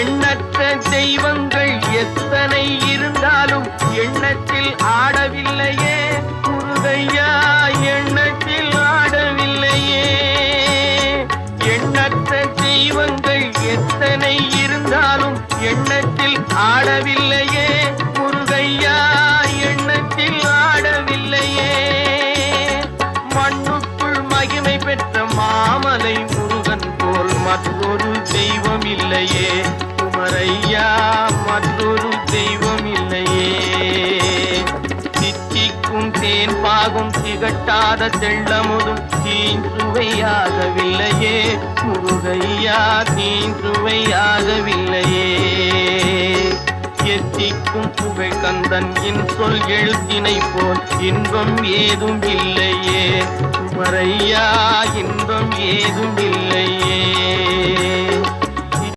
எண்ணற்ற தெய்வங்கள் எத்தனை இருந்தாலும் எண்ணத்தில் ஆடவில்லையே முருகையா, எண்ணத்தில் ஆடவில்லையே. எண்ணற்ற தெய்வங்கள் எத்தனை இருந்தாலும் எண்ணத்தில் ஆடவில்லையே முருகையா, எண்ணத்தில் ஆடவில்லையே. மண்ணுக்குள் மகிமை பெற்ற மாமலை முருகன் போல் மற்றொரு தெய்வம் இல்லையே குமரையா, மற்றொரு தெய்வம் இல்லையே. தித்திக்கும் தேன் பாகும் திகட்டாத தெள்ளமுதும் தீஞ்சுவையாகவில்லையே முருகையா, தீஞ்சுவையாகவில்லையே. எத்திக்கும் புகழ் கந்தன் சொல் எழுத்தினை போல் இன்பம் ஏதும் இல்லையே குமரையா, இன்பம் ஏதும் இல்லையே.